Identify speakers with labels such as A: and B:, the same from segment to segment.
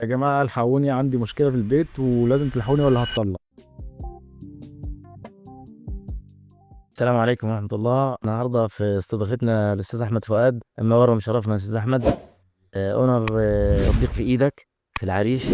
A: يا جماعة الحقوني عندي مشكلة في البيت ولازم تلحقوني ولا هتطلق.
B: السلام عليكم ورحمة الله. النهاردة في استضافتنا الأستاذ أحمد فؤاد، منور ومشرفنا يا أستاذ أحمد. أونر تطبيق في إيدك في العريش.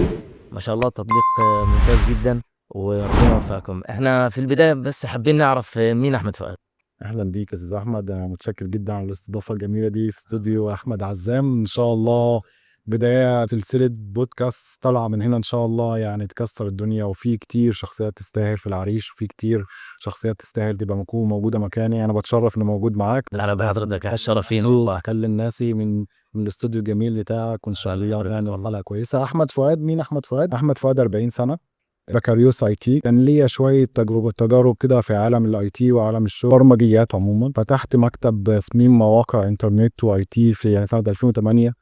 B: ما شاء الله تطبيق ممتاز جدا، وربنا يوفقكم. احنا في البداية بس حابين نعرف مين أحمد فؤاد.
A: اهلا بيك يا استاذ احمد، انا متشكر جدا على الاستضافة الجميلة دي في استوديو احمد عزام. ان شاء الله بداية سلسلة بودكاست طالعة من هنا ان شاء الله، يعني تكسر الدنيا، وفي كتير شخصيات تستاهل في العريش، وفي كتير شخصيات تستاهل تبقى موجودة مكاني. انا بتشرف اني موجود معاك.
B: لا بحضرتك الشرف فينا.
A: اكلم ناسي من الاستوديو الجميل بتاعك، وان شاء الله يعني والله كويسة. احمد فؤاد مين؟ احمد فؤاد 40 سنة، بكالوريوس اي تي. كان ليا شويه تجارب كده في عالم الاي تي وعالم الشغل، برمجيات عموما. فتحت مكتب تصميم مواقع انترنت واي تي في يعني سنه 2008.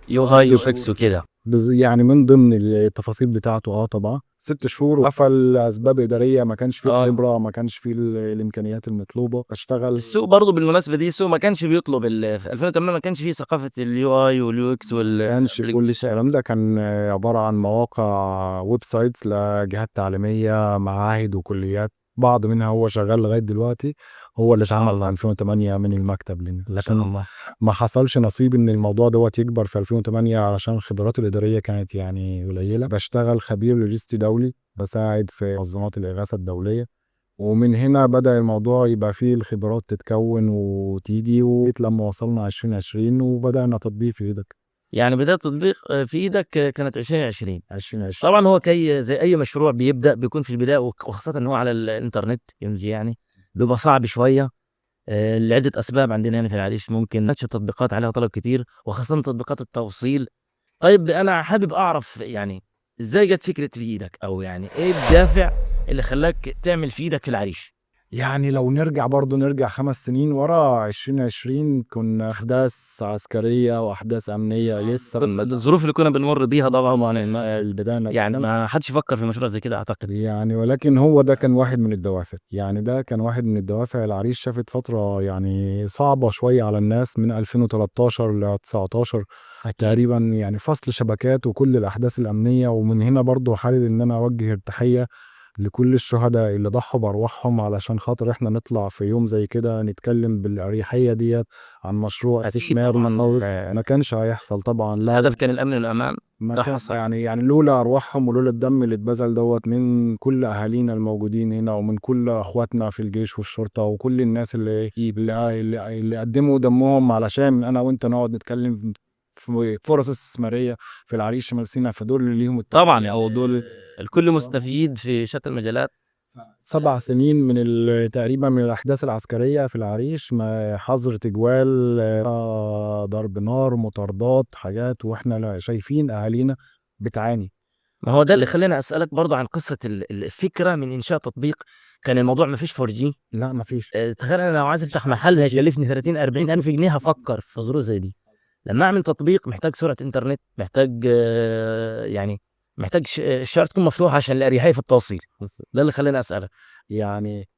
B: يو هاي يو اكس وكده.
A: يعني من ضمن التفاصيل بتاعته طبعا 6 شهور وقفل اسباب اداريه، ما كانش فيه خبره، ما كانش فيه الامكانيات المطلوبه اشتغل.
B: السوق برضه بالمناسبة دي السوق ما كانش بيطلب في 2008 ما كانش فيه ثقافة اليو اي واليو اكس
A: كانش كل الكلام ده، كان عباره عن مواقع ويب سايتس لجهات تعليميه، معاهد وكليات، بعض منها هو شغال لغايه دلوقتي. هو اللي اتعمل في 2008 من المكتب لنا، لكن ما حصلش نصيب ان الموضوع دوت يكبر في 2008 علشان الخبرات الاداريه كانت يعني قليله. بشتغل خبير لوجستي دولي، بساعد في منظمات الاغاثه الدوليه، ومن هنا بدأ الموضوع يبقى فيه الخبرات تتكون وتيجي، لما وصلنا 2020 وبدأنا تطبيق في ايدك.
B: يعني بداية تطبيق في ايدك كانت 2020.
A: 2020
B: طبعا هو كي زي اي مشروع بيبدأ بيكون في البداية، وخاصة ان هو على الانترنت يعني بيبقى صعب شوية لعدة اسباب. عندنا هنا في العريش ممكن نتش تطبيقات عليها طلب كتير، وخاصة تطبيقات التوصيل. طيب انا حابب اعرف يعني ازاي جت فكرة في ايدك، او يعني ايه الدافع اللي خلاك تعمل في ايدك في العريش؟
A: يعني لو نرجع برضو نرجع 5 سنين ورا، 2020 كنا أحداث عسكرية وأحداث أمنية لسه.
B: الظروف اللي كنا بنمر بيها طبعا
A: البداية
B: يعني ما حدش يفكر في مشروع زي كده اعتقد.
A: يعني، ولكن هو ده كان واحد من الدوافع. يعني ده كان واحد من الدوافع. العريش شافت فترة يعني صعبة شوية على الناس من 2013 ل 19 تقريبا، يعني فصل شبكات وكل الأحداث الأمنية. ومن هنا برضو حابب إن أنا أوجه التحية لكل الشهداء اللي ضحوا بأرواحهم علشان خاطر احنا نطلع في يوم زي كده نتكلم بالأريحية ديت عن مشروع استثمار ما كانش هيحصل طبعا. لا،
B: الهدف كان الامن والامان.
A: ما كان يعني لولا أرواحهم ولولا الدم اللي اتبذل دوت من كل أهالينا الموجودين هنا، ومن كل أخواتنا في الجيش والشرطة، وكل الناس اللي قدموا دمهم علشان أنا وأنت نقعد نتكلم في فرص استثمارية في العريش شمال سيناء. فدول اللي ليهم
B: طبعا او دول الكل مستفيد في شتى المجالات.
A: 7 سنين من تقريبا من الأحداث العسكرية في العريش، ما حظر تجوال، ضرب نار، مطاردات، حاجات، وإحنا شايفين أهالينا بتعاني.
B: ما هو ده اللي خلاني اسالك برضه عن قصه الفكره من انشاء تطبيق. كان الموضوع ما فيش 4G.
A: لا ما فيش.
B: تخيل انا لو عايز افتح محل هيكلفني 30 40 الف جنيه، هفكر في ظروف زي دي. لما اعمل تطبيق محتاج سرعه انترنت، محتاج يعني محتاج الشارع تكون مفتوحه عشان الاريحيه في التوصيل. ده اللي خلاني اسالك.
A: يعني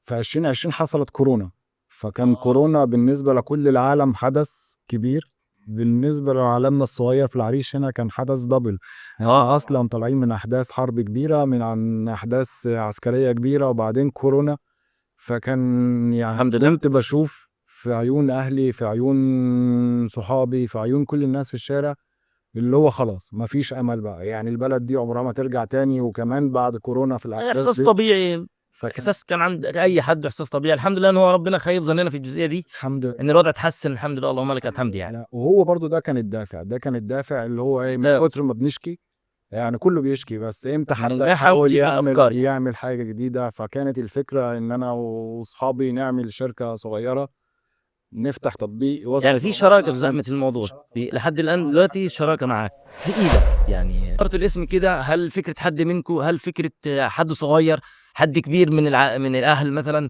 A: في 2020 حصلت كورونا، فكان كورونا بالنسبة لكل العالم حدث كبير. بالنسبة لعالمنا الصغير في العريش هنا كان حدث دبل. أصلا طالعين من أحداث حرب كبيرة، من عن أحداث عسكرية كبيرة، وبعدين كورونا. فكان يعني
B: الحمد لله.
A: كنت بشوف في عيون أهلي، في عيون صحابي، في عيون كل الناس في الشارع، اللي هو خلاص مفيش أمل بقى، يعني البلد دي عمرها ما ترجع تاني، وكمان بعد كورونا في الأحداث
B: احساس
A: دي.
B: طبيعي. احساس كان عند اي حد، احساس طبيعي. الحمد لله ان هو ربنا خيب ظننا في الجزئيه دي،
A: الحمد لله
B: ان الوضع اتحسن. الحمد لله، اللهم لك الحمد يعني.
A: لا، وهو برضو ده كان الدافع، اللي هو ايه، من كتر ما بنشكي، يعني كله بيشكي، بس امتى حد يحاول يعمل حاجة جديدة. فكانت الفكرة ان انا واصحابي نعمل شركة صغيرة، نفتح تطبيق
B: يعني في شراكه في زعمه الموضوع لحد الان دلوقتي شراكه معاك في ايدك. يعني اخترت الاسم كده، هل فكره حد منكم، هل فكره حد صغير، حد كبير من الاهل مثلا؟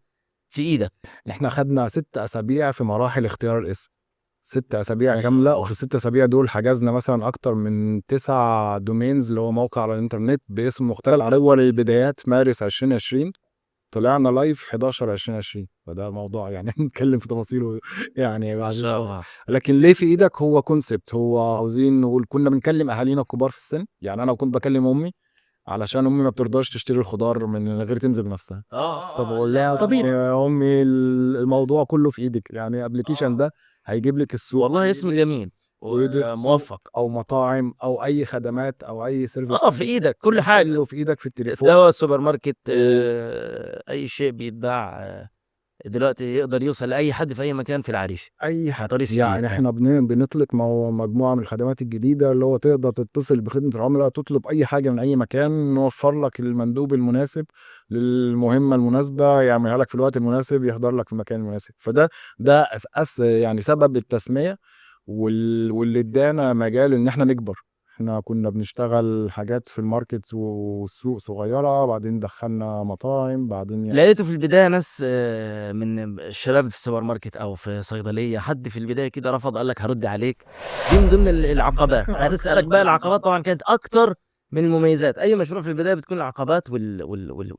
B: في ايدك.
A: احنا خدنا 6 اسابيع في مراحل اختيار الاسم، 6 اسابيع كاملة. وفي ال6 اسابيع دول حجزنا مثلا اكتر من 9 دومينز، اللي هو موقع على الانترنت باسم مختلف. اول البدايات مارس 2020 طلعنا لايف 11/2020، فده موضوع يعني نتكلم في تفاصيله يعني
B: ما
A: بعد
B: شاء الله.
A: لكن ليه في ايدك هو كونسبت، هو عاوزين نقول كنا بنكلم اهالينا الكبار في السن، يعني انا كنت بكلم امي علشان امي ما بترضاش تشتري الخضار من غير تنزل بنفسها، فبقول لها طبيعي يا امي الموضوع كله في ايدك، يعني الابلكيشن ده هيجيب لك السوق
B: والله اسم جميل
A: ويديك سوق
B: وموفق.
A: او مطاعم او اي خدمات او اي سيرفيس
B: في ايدك كل حاجه،
A: كله في ايدك في التليفون.
B: الدواء، السوبر ماركت، اي شيء بيتباع دلوقتي يقدر يوصل لاي حد في اي مكان في العريش
A: اي
B: على
A: حاجه
B: طريق
A: يعني
B: سريع.
A: احنا بنطلق مجموعه من الخدمات الجديده اللي هو تقدر تتصل بخدمه العملاء، تطلب اي حاجه من اي مكان، نوفر لك المندوب المناسب للمهمه المناسبه، يعملها لك في الوقت المناسب، يحضر لك في المكان المناسب. ده يعني سبب التسميه واللي ادانا مجال ان احنا نكبر. احنا كنا بنشتغل حاجات في الماركت والسوق صغيره، بعدين دخلنا مطاعم، بعدين يعني
B: لقيته في البدايه ناس من الشباب في السوبر ماركت او في صيدليه، حد في البدايه كده رفض قال لك هرد عليك. دي من ضمن العقبات. هتسالك بقى، العقبات طبعا كانت اكتر من المميزات. اي مشروع في البدايه بتكون العقبات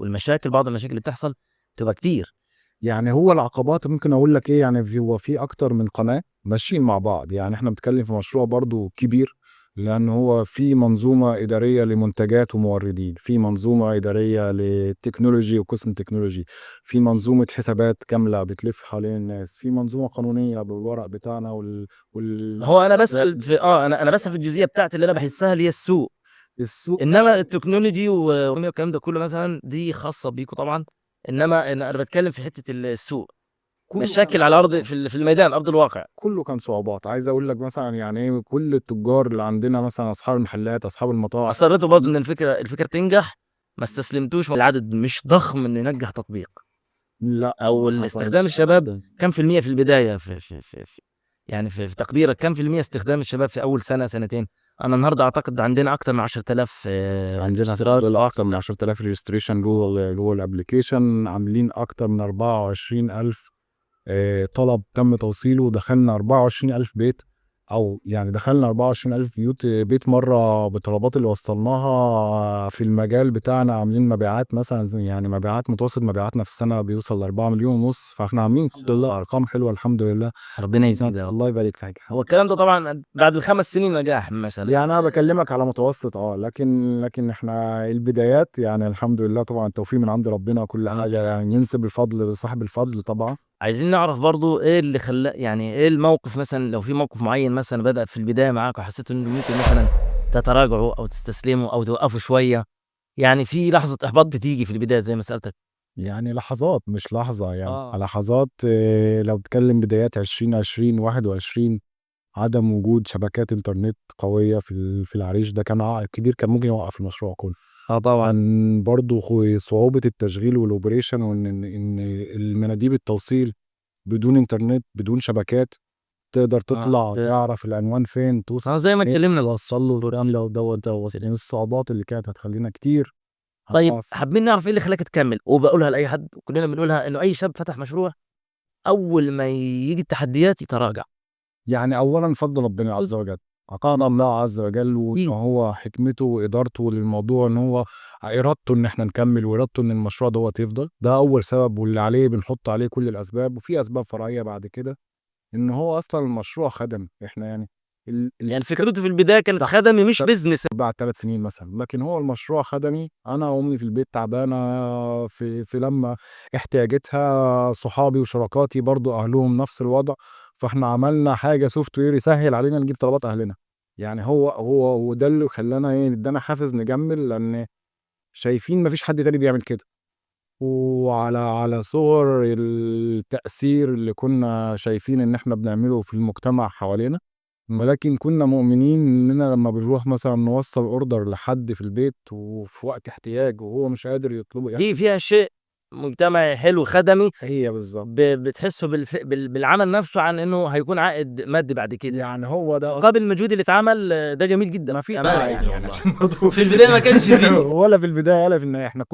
B: والمشاكل، بعض المشاكل اللي بتحصل تبقى كتير.
A: يعني هو العقبات ممكن اقول لك ايه، يعني هو في اكتر من قناة ماشيين مع بعض، يعني احنا بنتكلم في مشروع برضو كبير، لان هو في منظومة ادارية لمنتجات وموردين، في منظومة ادارية للتكنولوجي وقسم تكنولوجي، في منظومة حسابات كاملة بتلف حوالين الناس، في منظومة قانونية بالورق بتاعنا
B: هو انا بسال في انا بسال في الجزئيه بتاعت اللي انا بحسها اللي هي السوق.
A: السوق.
B: انما التكنولوجي والكلام ده كله مثلا دي خاصه بيكم طبعا. انما انا بتكلم في حته السوق،
A: كله كان
B: مشاكل على الارض
A: صعوبات،
B: في الميدان، ارض الواقع.
A: كله كان صعوبات. عايز اقول لك مثلا يعني ايه، كل التجار اللي عندنا مثلا اصحاب المحلات، اصحاب المطاعم،
B: اصريتوا برضه ان الفكره تنجح، ما استسلمتوش. العدد مش ضخم ان ينجح تطبيق،
A: لا
B: او
A: ما
B: الاستخدام
A: حصلش.
B: الشباب كم في المية في البدايه، يعني في تقديرك كم في المية استخدام الشباب في اول سنه سنتين؟ انا النهارده اعتقد عندنا اكتر من 10,000
A: عندنا
B: اشتراك.
A: اكتر من 10,000 ريجستريشن جوه الابلكيشن، عاملين اكتر من 24,000 طلب تم توصيله، دخلنا 24,000 بيت، او يعني دخلنا 24,000 بيت مره بالطلبات اللي وصلناها في المجال بتاعنا. عاملين مبيعات مثلا، يعني مبيعات متوسط مبيعاتنا في السنه بيوصل ل 4 مليون ونص، فاحنا عاملين الحمد لله ارقام حلوه الحمد لله.
B: ربنا يزيد يا رب.
A: الله يبارك فيك.
B: هو الكلام ده طبعا بعد ال5 سنين نجاح مثلا.
A: يعني انا بكلمك على متوسط، لكن احنا البدايات يعني الحمد لله، طبعا التوفيق من عند ربنا، كل حاجه يعني ينسب الفضل لصاحب الفضل طبعا.
B: عايزين نعرف برضو ايه اللي خلى، يعني ايه الموقف مثلا، لو في موقف معين مثلا بدأ في البداية معاك وحسيت انه ممكن مثلا تتراجعوا او تستسلموا او توقفوا شوية، يعني في لحظة احباط بتيجي في البداية زي ما سألتك.
A: يعني لحظات مش لحظه، يعني
B: اه
A: لحظات. لو بتكلم بدايات 2020 21، عدم وجود شبكات انترنت قويه في العريش، ده كان عائق كبير، كان ممكن يوقف المشروع كله.
B: طبعا.
A: برضو صعوبه التشغيل والاوبريشن، وان ان المناديب التوصيل بدون انترنت بدون شبكات تقدر تطلع تعرف العنوان فين، توصل
B: زي ما اتكلمنا.
A: توصل له الرملة دوت يعني الصعوبات اللي كانت هتخلينا كتير
B: طيب
A: هنقف.
B: حابين نعرف ايه اللي خلاك تكمل، وبقولها لاي حد وكلنا بنقولها، انه اي شاب فتح مشروع اول ما يجي التحديات يتراجع.
A: يعني اولا فضل ربنا عز وجل، عطانا الله عز وجل، وان هو حكمته وادارته للموضوع، ان هو ارادته ان احنا نكمل، وارادته ان المشروع دوت يفضل. ده اول سبب، واللي عليه بنحط عليه كل الاسباب، وفي اسباب فرعيه بعد كده، ان هو اصلا المشروع خدم احنا يعني
B: يعني فكرته في البداية كانت خدمي مش بيزنس.
A: بعد 3 سنين مثلا، لكن هو المشروع خدمي. انا وامي في البيت تعبانه في لما احتياجتها، صحابي وشركاتي برضو اهلهم نفس الوضع، فاحنا عملنا حاجه سوفت وير يسهل علينا نجيب طلبات اهلنا. يعني هو وده اللي خلانا ادانا حافز نكمل، لان شايفين مفيش حد تاني بيعمل كده. وعلى صور التأثير اللي كنا شايفين ان احنا بنعمله في المجتمع حوالينا، ولكن كنا مؤمنين اننا لما بنروح مثلا نوصل اوردر لحد في البيت وفي وقت احتياج وهو مش قادر يطلبه، يعني
B: دي فيها شيء مجتمعي حلو خدمي،
A: هي بالظبط.
B: بتحسه بالعمل نفسه، عن انه هيكون عائد مادي بعد كده.
A: يعني هو ده
B: مقابل المجهود اللي اتعمل ده جميل جدا.
A: ما في
B: أمانة
A: عائد يعني
B: والله.
A: عشان برضه
B: في البداية ما كانش فيه.
A: ولا في البدايه ولا في النهايه. احنا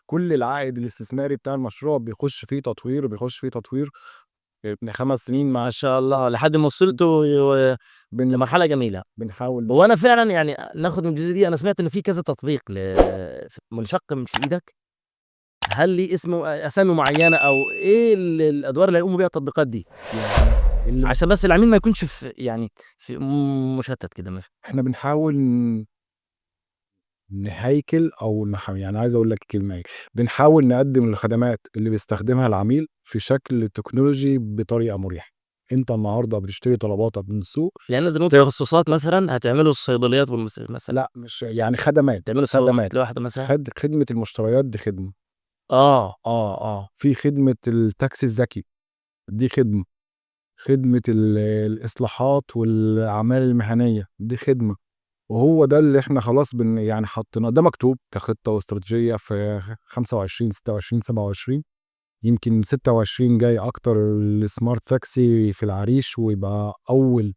A: كل العائد الاستثماري بتاع المشروع بيخش فيه تطوير، ابن 5 سنين
B: ما شاء الله لحد ما وصلتوا
A: بن
B: لمرحلة جميلة.
A: بنحاول.
B: وانا فعلا يعني ناخد من الجزئية دي، انا سمعت انه في كذا تطبيق منشق من في ايدك. هل ليه اسامي معينه او ايه الادوار اللي هيقوموا بيها التطبيقات دي؟
A: يعني
B: عشان بس العميل ما يكونش في يعني في مشتت كده مثلا.
A: إحنا بنحاول نهيكل أو يعني عايز أقول لك الكلمة إيه، بنحاول نقدّم الخدمات اللي بيستخدمها العميل في شكل تكنولوجي بطريقة مريحة. أنت النهارده بتشتري طلباتك من السوق.
B: يعني نقدر نقول تخصصات مثلا هتعملوا الصيدليات مثلا
A: لأ مش يعني خدمات،
B: تعملوا السوبر ماركت لوحده مثلا.
A: خدمة المشتريات دي خدمة،
B: اه
A: في خدمة التاكسي الذكي دي خدمة، خدمة الإصلاحات والأعمال المهنية دي خدمة. وهو ده اللي إحنا خلاص يعني حطيناه، ده مكتوب كخطة واستراتيجية في 25 26 27. يمكن 26 جاي أكتر السمارت تاكسي في العريش، ويبقى أول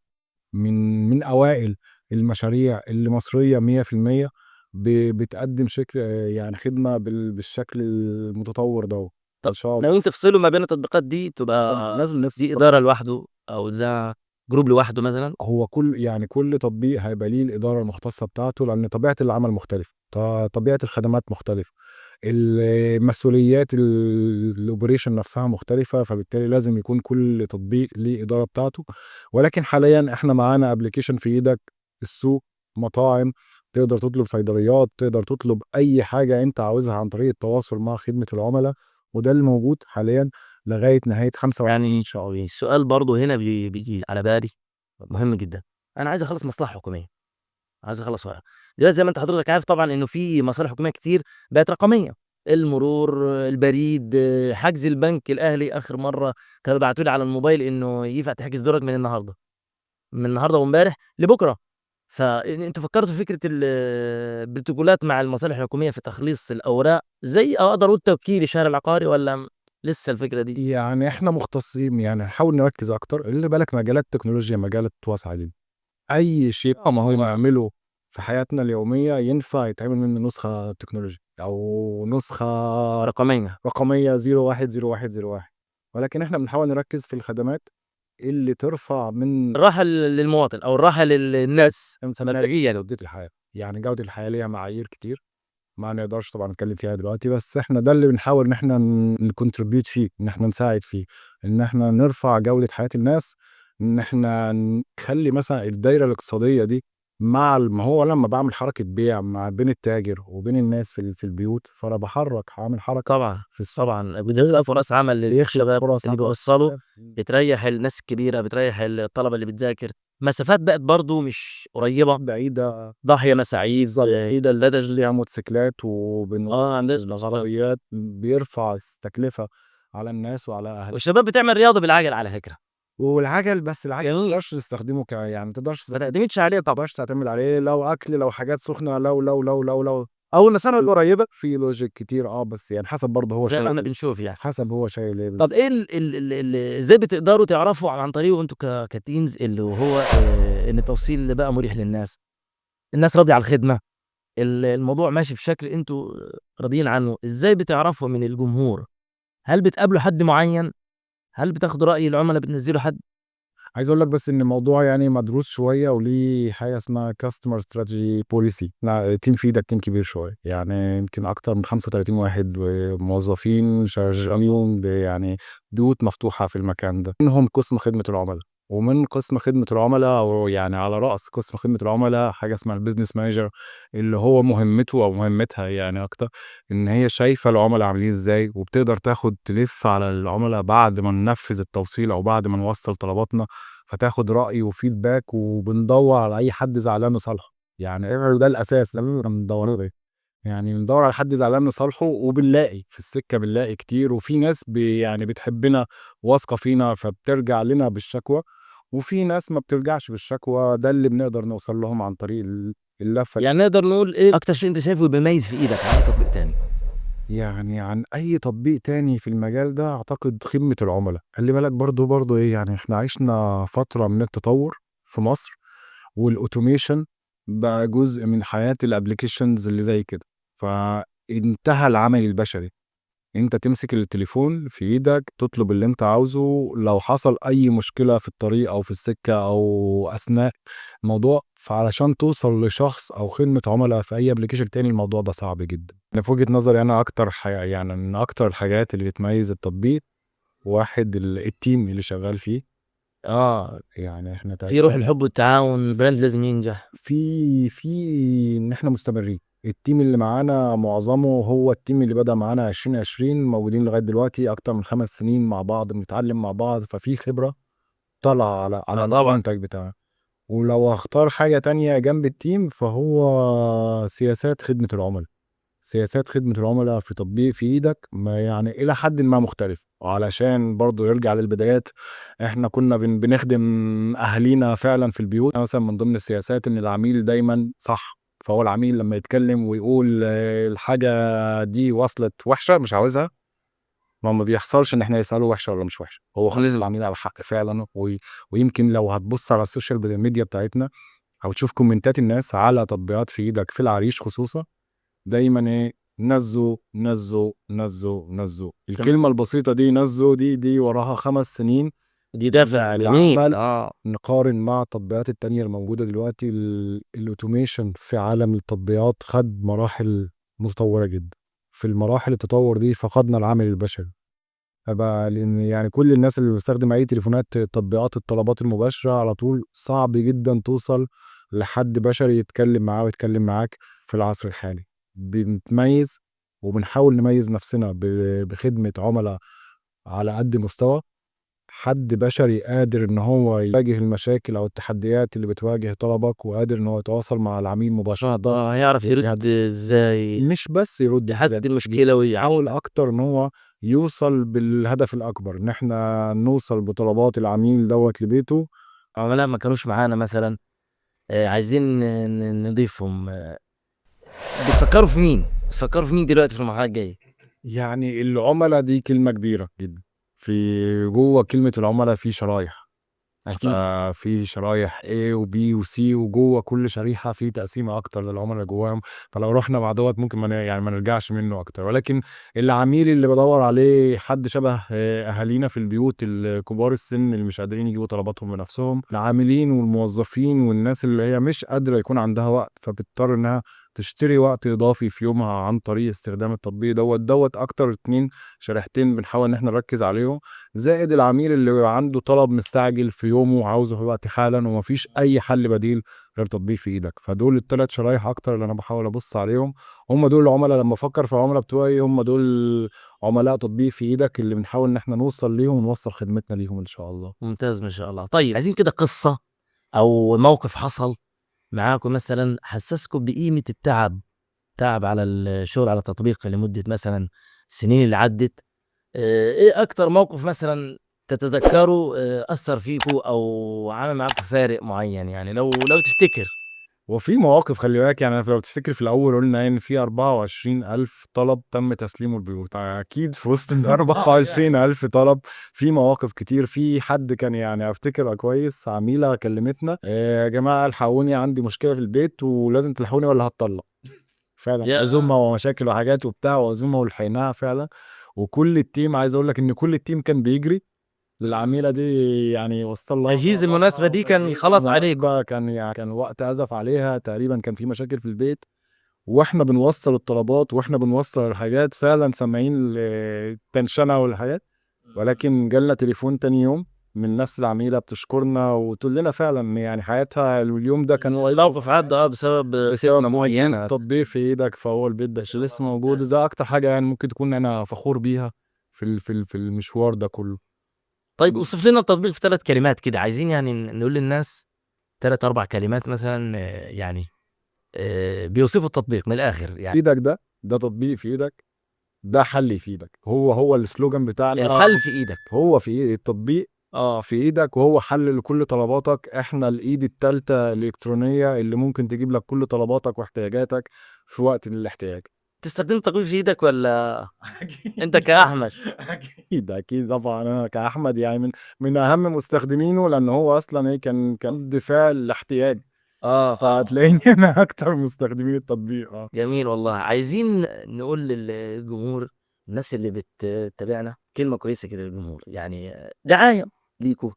A: من أوائل المشاريع اللي مصرية 100% بتقدم شكل يعني خدمة بالشكل المتطور دوّة. إن
B: طب
A: شاء الله.
B: ناويين تفصلوا ما بين التطبيقات دي تبقى
A: لازم نفصل.
B: دي اداره لوحده او ده جروب لوحده مثلا؟
A: هو كل تطبيق هيبقى ليه الإدارة المختصة بتاعته، لأن طبيعة العمل مختلفة، طبيعة الخدمات مختلفة، المسؤوليات الoperation نفسها مختلفة، فبالتالي لازم يكون كل تطبيق ليه إدارة بتاعته. ولكن حاليًا إحنا معانا application في إيدك، السوق، مطاعم، تقدر تطلب صيدليات، تقدر تطلب أي حاجة أنت عاوزها عن طريق التواصل مع خدمة العملا، وده اللي موجود حاليًا لغاية نهاية 25 إن
B: يعني
A: شاء الله.
B: السؤال برضه هنا بيجي على بالي مهم جدا. انا عايز اخلص مصلحه حكوميه، عايز اخلص ورقه. دلوقتي زي ما انت حضرتك عارف طبعا انه في مصالح حكوميه كتير بقت رقميه، المرور، البريد، حجز البنك الاهلي اخر مره كانوا بعتوا لي على الموبايل انه ينفع تحجز دورك من النهارده وامبارح لبكره. فانتوا فكرتوا في فكره البروتوكولات مع المصالح الحكوميه في تخليص الاوراق زي او اقدر اقول توكيل الشهر العقاري، ولا لسه الفكره دي؟
A: يعني إحنا مختصين، يعني نحاول نركّز أكتر، خلّي بالك مجالات التكنولوجيا مجالات واسعة جدًا، أي شيء ما هو نعمله في حياتنا اليومية ينفع يتعمل منه نسخة تكنولوجية أو نسخة
B: رقميه.
A: رقمية 010101، ولكن إحنا بنحاول نركّز في الخدمات اللي ترفع من
B: الراحه للمواطن او الراحه للناس
A: سمنرية جودة الحياة. يعني جودة الحياة ليها معايير كتير ما نقدرش طبعًا نتكلّم فيها دلوقتي، بس إحنا ده اللي بنحاول إن إحنا نcontribute فيه، إن إحنا نساعد فيه، إن إحنا نرفع جودة حياة الناس، إن إحنا نخلّي مثلًا الدايرة الاقتصادية دي مع ما هو لمّا باعمل حركة بيع بين التاجر وبين الناس في البيوت، فأنا هاعمل حركة
B: طبعا
A: في السوق،
B: طبعا بتخلق فرص عمل للشباب
A: فرص
B: اللي
A: عمل.
B: بيوصلوا، بتريح الناس الكبيره، بتريح الطلبه اللي بتذاكر. مسافات بقت برضو مش قريبه،
A: بعيدة
B: ضاحيه مساعيد،
A: بالضبط،
B: بعيده اللدج.
A: ليها موتوسيكلات
B: عندنا مسافات.
A: العربيات بيرفع التكلفة على الناس وعلى أهالينا.
B: والشباب بتعمل رياضه بالعجل على فكره.
A: والعجل، بس العجل ما
B: جميل.
A: تقدرش تستخدمه يعني ما تقدرش
B: ما تعتمدش عليه
A: ما
B: طبعا.
A: تقدرش تعتمد عليه، لو أكل، لو حاجات سخنة، لو أو المسافة القريبة في logic كتير، بس يعني حسب برضه هو
B: زي ما
A: شايل
B: احنا
A: إيه،
B: بنشوف يعني.
A: حسب هو شايل إيه
B: طب ايه ازاي بتقدروا تعرفوا عن طريقه انتوا كتيمز اللي هو ان التوصيل اللي بقى مريح للناس، الناس راضيه على الخدمه، الموضوع ماشي في شكل انتوا راضيين عنه؟ ازاي بتعرفوا من الجمهور؟ هل بتقابلوا حد معين؟ هل بتاخدوا رأي العملاء بتنزلوا حد؟
A: عايز أقول لك بس إن الموضوع يعني مدروس شوية، وليه حاجة اسمها customer strategy policy. لأ الteam في إيدك team كبير شوية، يعني يمكن أكتر من 35 واحد موظفين شغالين يعني بيوت مفتوحة في المكان ده، منهم قسم خدمة العملا، ومن قسم خدمة العملا أو يعني على رأس قسم خدمة العملا حاجة اسمها الbusiness manager، اللي هو مهمته أو مهمتها يعني أكتر إن هي شايفة العملا عاملين إزاي، وبتقدر تلِف على العملا بعد ما ننفّذ التوصيل أو بعد ما نوصّل طلباتنا، فتاخد رأي وfeedback، وبندوّر على أي حد زعلان نصالحه. يعني ده الأساس اللي إحنا بندوّر عليه، يعني بندوّر على حد زعلان نصالحه، وبنلاقي في السكة بنلاقي كتير، وفي ناس يعني بتحبنا واثقة فينا فبترجع لنا بالشكوى، وفي ناس ما بترجعش بالشكوى، ده اللي بنقدر نوصل لهم عن طريق اللفة.
B: يعني نقدر نقول ايه اكتر شيء انت شايفه بيميز في ايدك عن اي تطبيق تاني؟
A: يعني عن أي تطبيق تاني في المجال ده أعتقد خدمة العملا. خلّي بالك برضه إيه، يعني إحنا عِشنا فترة من التطوّر في مصر، والautomation بقى جزء من حياة الapplications اللي زي كده، فانتهى العمل البشري. أنت تمسك التليفون في إيدك، تطلب اللي أنت عاوزه، لو حصل أي مشكلة في الطريق أو في السكة أو أثناء الموضوع، فعلشان توصل لشخص أو خدمة عملا في أي application تاني الموضوع ده صعب جدًا. انا في وجهة نظري انا اكتر يعني من اكتر الحاجات اللي بتميز التطبيق، واحد التيم اللي شغال فيه. يعني احنا
B: في روح
A: تقريبا
B: الحب والتعاون، البراند لازم ينجح.
A: في ان احنا مستمرين. التيم اللي معانا معظمه هو التيم اللي بدأ معانا 2020، موجودين لغاية دلوقتي اكتر من 5 سنين مع بعض، بنتعلم مع بعض، ففي خبرة طالعة على
B: طبعا.
A: المنتج بتاعنا. ولو هختار حاجة تانية جنب التيم فهو سياسات خدمة العملاء. سياسات خدمة العملاء في تطبيق في ايدك ما يعني إلى حد ما مختلف، وعلشان برضو يرجع للبدايات، احنا كنا بنخدم أهالينا فعلا في البيوت. مثلا من ضمن السياسات إن العميل دايما صح، فهو العميل لما يتكلم ويقول الحاجة دي وصلت وحشة مش عاوزها، ما بيحصلش ان احنا نساله وحشه ولا مش وحشه، هو خالص العميل على حق فعلا. ويمكن لو هتبص على السوشيال ميديا بتاعتنا او تشوف كومنتات الناس على تطبيقات في ايدك في العريش خصوصا، دايما ايه، نزو نزو نزو نزو. الكلمه البسيطه دي نزو دي وراها 5 سنين
B: دي دافع جميل.
A: العمل. نقارن مع التطبيقات التانية الموجودة دلوقتي، الاوتوميشن في عالم التطبيقات خد مراحل متطورة جدا. في المراحل التطور دي فقدنا العامل البشري. لان يعني كل الناس اللي بتستخدم اي تليفونات تطبيقات الطلبات المباشره على طول، صعب جدا توصل لحد بشري يتكلم معاه ويتكلم معاك في العصر الحالي. بنتميز وبنحاول نميز نفسنا بخدمه عملاء على قد مستوى. حد بشري قادر ان هو يواجه المشاكل او التحديات اللي بتواجه طلبك، وقادر ان هو يتواصل مع العميل مباشره.
B: هيعرف يرد ازاي،
A: مش بس يرد
B: يحدد المشكله
A: يحاول اكتر ان هو يوصل بالهدف الاكبر، ان احنا نوصل بطلبات العميل دوت لبيته.
B: عملاء ما كانوش معانا مثلا، عايزين نضيفهم، بتفكروا في مين دلوقتي في المرحله الجايه؟
A: يعني العملاء دي كلمة كبيرة جدا. في جوه كلمة العملاء في شرايح.
B: اكيد.
A: في شرايح A و B و C، وجوه كل شريحة في تقسيمة أكتر للعملاء اللي جواهم. فلو رحنا مع دوت ممكن يعني ما نرجعش منه أكتر. ولكن العميل اللي بدور عليه حد شبه أهالينا في البيوت الكبار السن اللي مش قادرين يجيبوا طلباتهم بنفسهم، العاملين والموظفين والناس اللي هي مش قادرة يكون عندها وقت، فبتضطر إنها تشتري وقت إضافي في يومها عن طريق استخدام التطبيق دوت أكتر 2 شريحتين بنحاول إن احنا نركز عليهم. زائد العميل اللي عنده طلب مستعجل في يومه وعاوزه في الوقت حالا ومفيش اي حل بديل غير تطبيق في ايدك. فدول ال3 شرايح اكتر اللي انا بحاول ابص عليهم. هم دول العملاء، لما افكر في العملاء بتوعي هم دول عملاء تطبيق في ايدك اللي بنحاول ان احنا نوصل ليهم ونوصل خدمتنا ليهم ان شاء الله.
B: ممتاز ما شاء الله. طيب عايزين كده قصه او موقف حصل معاكم مثلا حسسكم بقيمه التعب، تعب على الشغل على التطبيق لمده مثلا السنين اللي عدت. ايه اكتر موقف مثلا تتذكروا اثر فيكم او عمل معاكم فارق معين، يعني لو تفتكر.
A: وفي مواقف خلي بالك، يعني لو تفتكر في الأول قلنا إن في 24,000 طلب تم تسليمه البيوت. أكيد في وسط ال 24,000 طلب في مواقف كتير. في حد كان يعني أفتكر كويس، عميلة كلمتنا يا جماعة الحقوني عندي مشكلة في البيت ولازم تلحقوني ولا هتطلق. فعلا
B: يا
A: عزومة ومشاكل وحاجات وبتاع وعزومة ولحقناها فعلا. وكل التيم عايز أقول لك إن كل التيم كان بيجري للعميلة دي، يعني وصل لها
B: تجهيز المناسبه دي كان خلاص عليكم.
A: مناسبة. كان وقت أزف عليها تقريبا، كان في مشاكل في البيت واحنا بنوصل الطلبات واحنا بنوصل الحاجات، فعلا سامعين التنشنة والحاجات. ولكن جالنا تليفون تاني يوم من نفس العميلة بتشكرنا وتقول لنا فعلا يعني حياتها اليوم ده كان
B: الموقف عدى بسبب خدمه معينه.
A: تطبيق في ايدك، فهو البيت ده لسه موجود. ده اكتر حاجة يعني ممكن تكون انا فخور بيها في المشوار ده كله.
B: طيب اوصف لنا التطبيق في 3 كلمات كده، عايزين يعني نقول للناس 3 4 كلمات مثلا، يعني بيوصفوا التطبيق من الاخر
A: في
B: يعني.
A: ايدك ده تطبيق في ايدك، ده حل في ايدك. هو السلوجان بتاعنا.
B: الحل في ايدك.
A: هو في ايد التطبيق في ايدك، وهو حل لكل طلباتك. احنا الايد التالتة الالكترونية اللي ممكن تجيب لك كل طلباتك واحتياجاتك في وقت من الاحتياج.
B: تستخدم التطبيق في ايدك ولا انت
A: اكيد
B: كاحمد؟
A: اكيد طبعا انا كاحمد يعني من اهم مستخدمينه، لان هو اصلا ايه كان رد فعل لاحتياج. فهتلاقيني انا اكتر مستخدمين التطبيق.
B: جميل والله. عايزين نقول للجمهور، الناس اللي بتتابعنا، كلمة كويسة كده للجمهور، يعني دعاية ليكوا.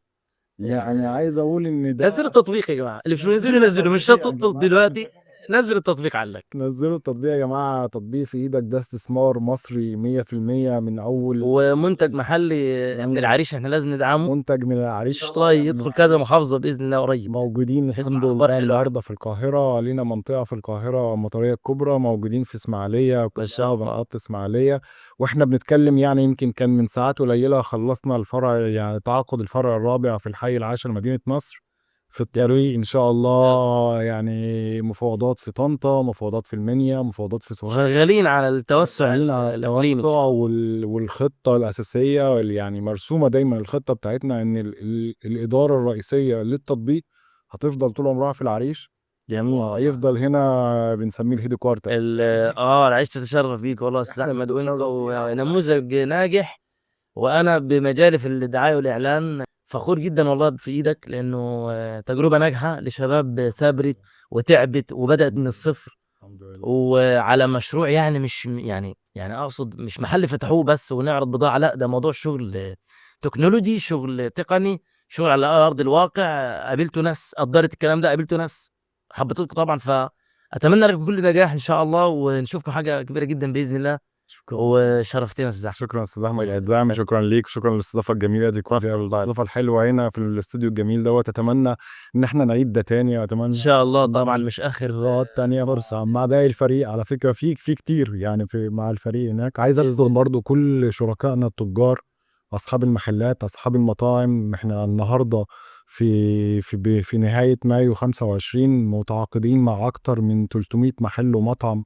A: يعني عايز اقول ان ده
B: نزلوا التطبيق يا جماعة، اللي مش منزلوا ينزلوا، مش شرط تطلب دلوقتي. نزل التطبيق عندك.
A: نزلوا التطبيق يا جماعه، تطبيق في ايدك ده استثمار مصري 100% من اول
B: ومنتج محلي من العريش احنا لازم ندعمه،
A: منتج من
B: ان
A: العريش.
B: شاء الله يدخل كذا محافظه باذن الله قريب.
A: موجودين
B: الحمد
A: الحمد
B: لله
A: لله النهارده في القاهره، لينا منطقه في القاهره المطريه الكبرى، موجودين في اسماعيليه
B: ما شاء الله.
A: ومنطقه اسماعيليه. واحنا بنتكلم يعني يمكن كان من ساعات قليله خلصنا الفرع، يعني تعاقد الفرع الرابع في الحي العاشر مدينه نصر، في الطريق ان شاء الله. يعني مفاوضات في طنطا، مفاوضات في المنيا، مفاوضات في سوهاج.
B: شغالين على التوسع
A: شغالين على
B: الاقليمي.
A: التوسع والخطة الأساسية اللي يعني مرسومة دايما. الخطة بتاعتنا إن الإدارة الرئيسية للتطبيق هتفضل طول عمرها في العريش،
B: جميل.
A: هيفضل هنا بنسميه الهيدي كوارتر.
B: العيش تتشرف بيك والله استاذ احمد، وانت نموذج ناجح، وانا بمجالي في الدعايه والاعلان فخور جدا والله في ايدك، لانه تجربه ناجحه لشباب ثابرت وتعبت وبدات من الصفر،
A: الحمد لله.
B: وعلى مشروع يعني مش يعني اقصد مش محل فتحوه بس ونعرض بضاعه، لا ده موضوع شغل تكنولوجي، شغل تقني، شغل على ارض الواقع. قابلته ناس قدرت الكلام ده، قابلته ناس حبيتكم طبعا، فاتمنى لكم كل نجاح ان شاء الله، ونشوفكم حاجه كبيره جدا باذن الله. وشرفتنا يا استاذ احمد.
A: شكرا استاذ احمد العزام، شكرا ليك، شكرا للاستضافه الجميله دي، الاستضافه الحلوه هنا في الاستوديو الجميل دوت. اتمنى ان احنا نعيد ده تاني، واتمنى
B: ان شاء الله طبعا مش اخر
A: مرات تانية فرصة مع باقي الفريق. على فكرة في كتير يعني في مع الفريق هناك. عايز أصدق برضو كل شركائنا التجار، أصحاب المحلات، أصحاب المطاعم. احنا النهاردة في نهاية مايو 25 متعاقدين مع أكتر من 300 محل ومطعم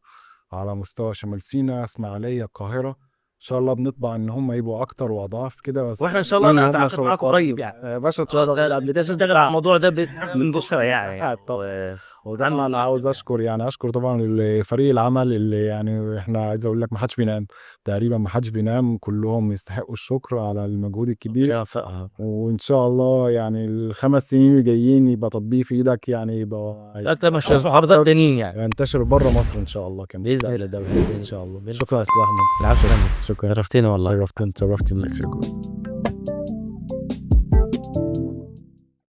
A: على مستوى شمال سيناء، إسماعيلية، القاهرة. إن شاء الله بنطبع إن هم يبقوا أكتر وأضعاف كده. بس
B: واحنا ان شاء الله نتعاقد معاكم قريب يعني
A: يا باشا
B: قبل اشتغل على الموضوع ده من بكره يعني.
A: وطبعا انا عاوز اشكر طبعا فريق العمل اللي يعني احنا عايز اقول لك ما حدش بينام تقريبا، ما حدش بينام، كلهم يستحقوا الشكر على المجهود الكبير. وان شاء الله يعني الخمس سنين الجايين يبقى تطبيق في ايدك، يعني يبقى
B: اكتر من محافظات تانيين يعني
A: ينتشر بره مصر ان شاء الله كمان
B: باذن الله.
A: ان شاء الله. شكرا يا استاذ احمد.
B: العفو يا فندم.
A: شكرا.
B: شرفتني والله.
A: شرفتني. ميرسي.